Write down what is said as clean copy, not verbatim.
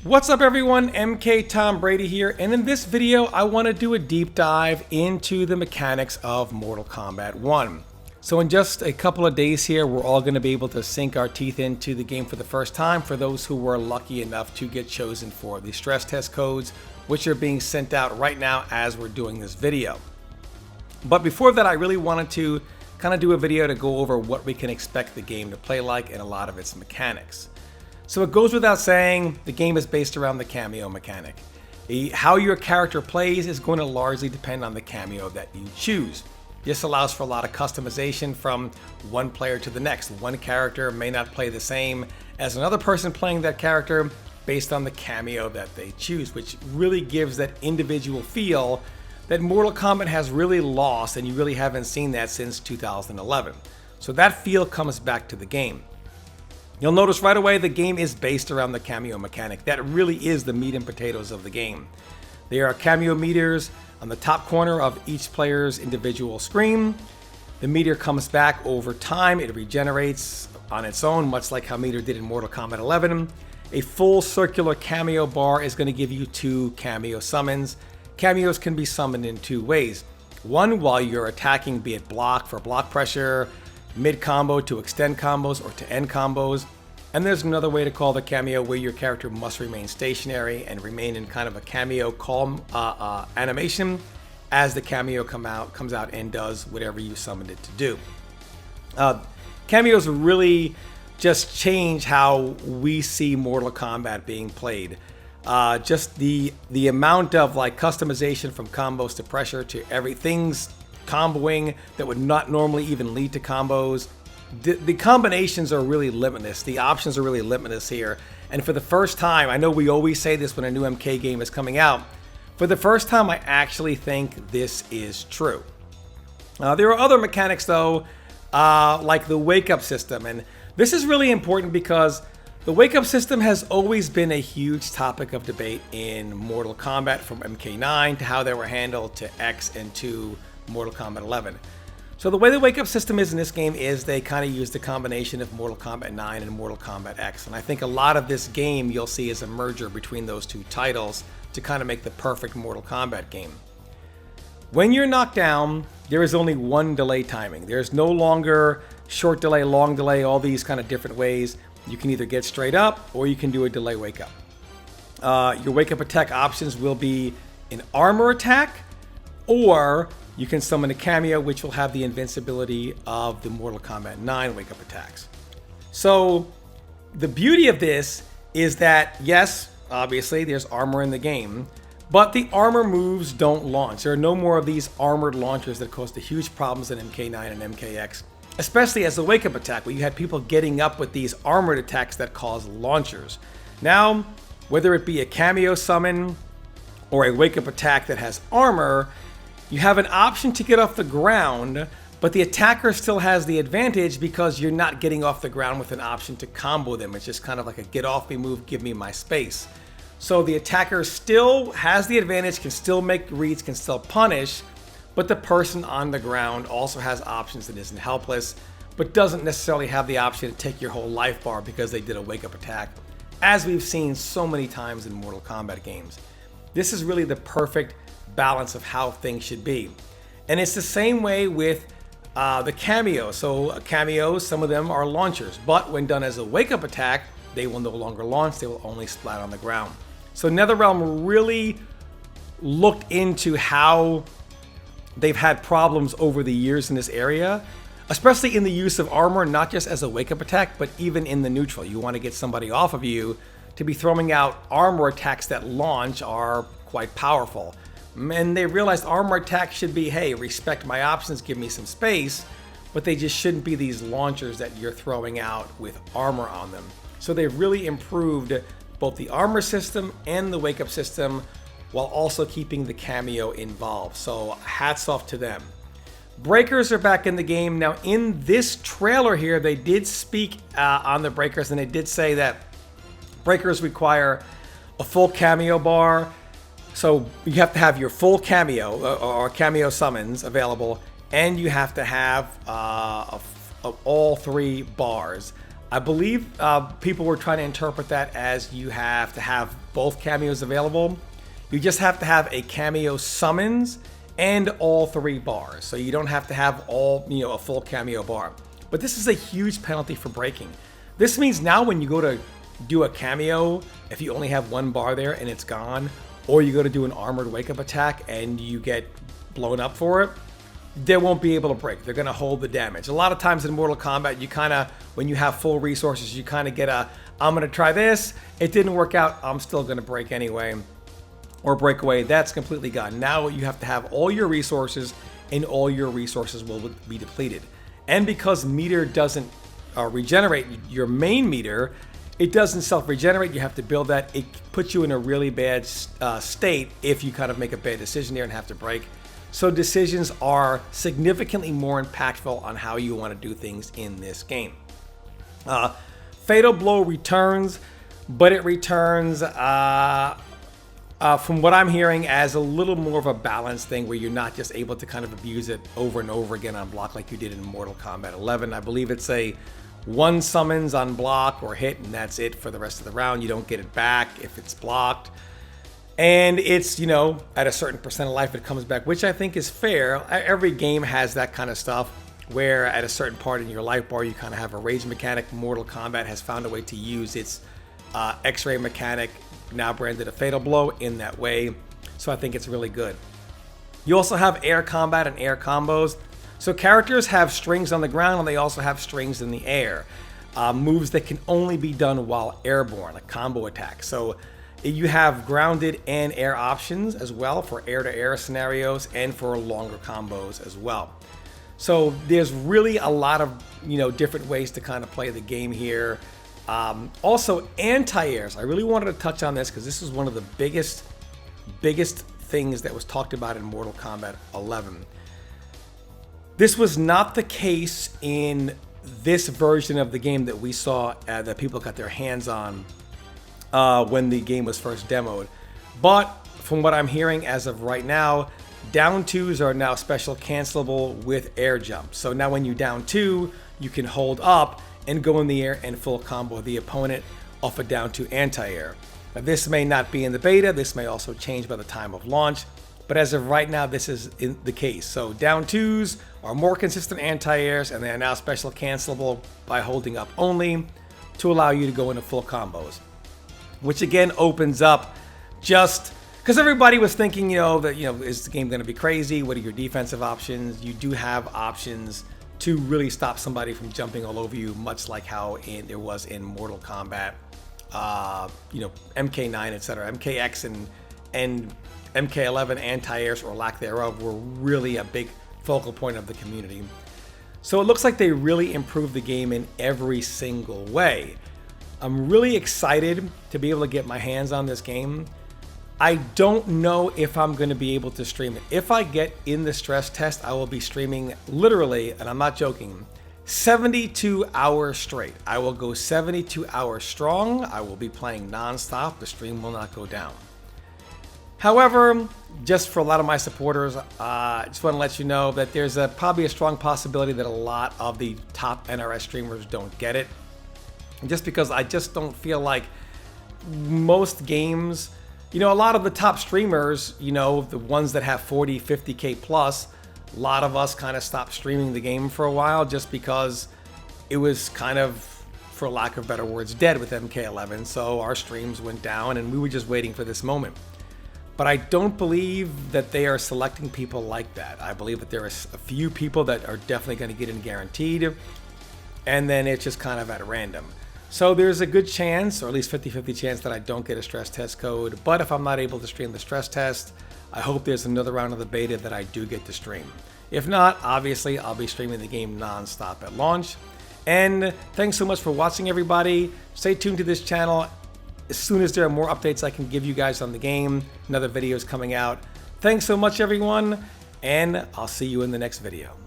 What's up everyone, MK Tom Brady here, and in this video I want to do a deep dive into the mechanics of Mortal Kombat 1. So in just a couple of days here, we're all going to be able to sink our teeth into the game for the first time for those who were lucky enough to get chosen for the stress test codes, which are being sent out right now as we're doing this video. But before that, I really wanted to kind of do a video to go over what we can expect the game to play like and a lot of its mechanics. So it goes without saying, the game is based around the cameo mechanic. How your character plays is going to largely depend on the cameo that you choose. This allows for a lot of customization from one player to the next. One character may not play the same as another person playing that character based on the cameo that they choose, which really gives that individual feel that Mortal Kombat has really lost, and you really haven't seen that since 2011. So that feel comes back to the game. You'll notice right away the game is based around the cameo mechanic. That really is the meat and potatoes of the game. There are cameo meters on the top corner of each player's individual screen. The meter comes back over time. It regenerates on its own, much like how meter did in Mortal Kombat 11. A full circular cameo bar is going to give you 2 cameo summons. Cameos can be summoned in 2 ways. One, while you're attacking, be it block for block pressure, mid combo to extend combos or to end combos. And there's another way to call the cameo where your character must remain stationary and remain in kind of a cameo calm animation as the cameo comes out and does whatever you summoned it to do. Cameos really just change how we see Mortal Kombat being played. Just the amount of like customization from combos to pressure to everything's comboing that would not normally even lead to combos. The combinations are really limitless. The options are really limitless here. And for the first time, I know we always say this when a new MK game is coming out, for the first time I actually think this is true. There are other mechanics though, like the wake-up system. And this is really important because the wake-up system has always been a huge topic of debate in Mortal Kombat, from MK9 to how they were handled to X and to Mortal Kombat 11. So the way the wake-up system is in this game is they kind of use the combination of Mortal Kombat 9 and Mortal Kombat X. And I think a lot of this game you'll see is a merger between those 2 titles to kind of make the perfect Mortal Kombat game. When you're knocked down, there is only one delay timing. There's no longer short delay, long delay, all these kind of different ways. You can either get straight up or you can do a delay wake-up. Your wake-up attack options will be an armor attack, or you can summon a cameo, which will have the invincibility of the Mortal Kombat 9 wake-up attacks. So the beauty of this is that, yes, obviously there's armor in the game, but the armor moves don't launch. There are no more of these armored launchers that caused the huge problems in MK9 and MKX, especially as the wake-up attack, where you had people getting up with these armored attacks that cause launchers. Now, whether it be a cameo summon or a wake-up attack that has armor, you have an option to get off the ground, but the attacker still has the advantage because you're not getting off the ground with an option to combo them. It's just kind of like a get off me move, give me my space. So the attacker still has the advantage, can still make reads, can still punish, but the person on the ground also has options and isn't helpless, but doesn't necessarily have the option to take your whole life bar because they did a wake-up attack, as we've seen so many times in Mortal Kombat games. This is really the perfect balance of how things should be. And it's the same way with the cameos. So cameos, some of them are launchers, but when done as a wake-up attack, they will no longer launch, they will only splat on the ground. So NetherRealm really looked into how they've had problems over the years in this area, especially in the use of armor, not just as a wake-up attack, but even in the neutral. You want to get somebody off of you, to be throwing out armor attacks that launch are quite powerful. And they realized armor attacks should be, hey, respect my options, give me some space, but they just shouldn't be these launchers that you're throwing out with armor on them. So they've really improved both the armor system and the wake-up system while also keeping the cameo involved. So hats off to them. Breakers are back in the game. Now in this trailer here, they did speak on the breakers, and they did say that breakers require a full cameo bar. So you have to have your full cameo or cameo summons available, and you have to have all 3 bars. I believe people were trying to interpret that as you have to have both cameos available. You just have to have a cameo summons and all 3 bars. So you don't have to have all, a full cameo bar. But this is a huge penalty for breaking. This means now when you go to do a cameo, if you only have 1 bar there and it's gone, or you go to do an armored wake up attack and you get blown up for it, they won't be able to break. They're going to hold the damage. A lot of times in Mortal Kombat, you kind of, when you have full resources, you kind of get a, I'm going to try this. It didn't work out. I'm still going to break anyway, or break away. That's completely gone. Now you have to have all your resources, and all your resources will be depleted. And because meter doesn't regenerate your main meter, it doesn't self-regenerate. You have to build that. It puts you in a really bad state if you kind of make a bad decision there and have to break. So decisions are significantly more impactful on how you want to do things in this game. Fatal Blow returns, but it returns from what I'm hearing as a little more of a balanced thing where you're not just able to kind of abuse it over and over again on block like you did in Mortal Kombat 11. I believe it's a 1 summons on block or hit, and that's it for the rest of the round. You don't get it back if it's blocked. And it's, at a certain percent of life it comes back, which I think is fair. Every game has that kind of stuff where at a certain part in your life bar, you kind of have a rage mechanic. Mortal Kombat has found a way to use its X-ray mechanic, now branded a Fatal Blow, in that way. So I think it's really good. You also have air combat and air combos. So characters have strings on the ground, and they also have strings in the air. Moves that can only be done while airborne, a combo attack. So you have grounded and air options as well for air-to-air scenarios and for longer combos as well. So there's really a lot of different ways to kind of play the game here. Also anti-airs. I really wanted to touch on this because this is one of the biggest things that was talked about in Mortal Kombat 11. This was not the case in this version of the game that we saw that people got their hands on when the game was first demoed. But from what I'm hearing as of right now, down 2s are now special cancelable with air jumps. So now when you down 2, you can hold up and go in the air and full combo the opponent off a down 2 anti-air. Now this may not be in the beta, this may also change by the time of launch, but as of right now, this is the case. So down 2s are more consistent anti-airs, and they are now special cancelable by holding up only to allow you to go into full combos. Which again opens up, just because everybody was thinking, that is the game going to be crazy? What are your defensive options? You do have options to really stop somebody from jumping all over you, much like how it was in Mortal Kombat, MK9, etc. MKX and MK11 anti-airs or lack thereof were really a big focal point of the community. So it looks like they really improved the game in every single way. I'm really excited to be able to get my hands on this game. I don't know if I'm going to be able to stream it. If I get in the stress test, I will be streaming literally, and I'm not joking, 72 hours straight. I will go 72 hours strong. I will be playing non-stop. The stream will not go down. However, just for a lot of my supporters, I just want to let you know that there's probably a strong possibility that a lot of the top NRS streamers don't get it. Just because I just don't feel like most games, a lot of the top streamers, the ones that have 40, 50K plus, a lot of us kind of stopped streaming the game for a while just because it was kind of, for lack of better words, dead with MK11. So our streams went down and we were just waiting for this moment. But I don't believe that they are selecting people like that. I believe that there are a few people that are definitely going to get in guaranteed, and then it's just kind of at random. So there's a good chance, or at least 50-50 chance, that I don't get a stress test code. But if I'm not able to stream the stress test, I hope there's another round of the beta that I do get to stream. If not, obviously, I'll be streaming the game non-stop at launch. And thanks so much for watching, everybody. Stay tuned to this channel. As soon as there are more updates I can give you guys on the game, another video is coming out. Thanks so much, everyone, and I'll see you in the next video.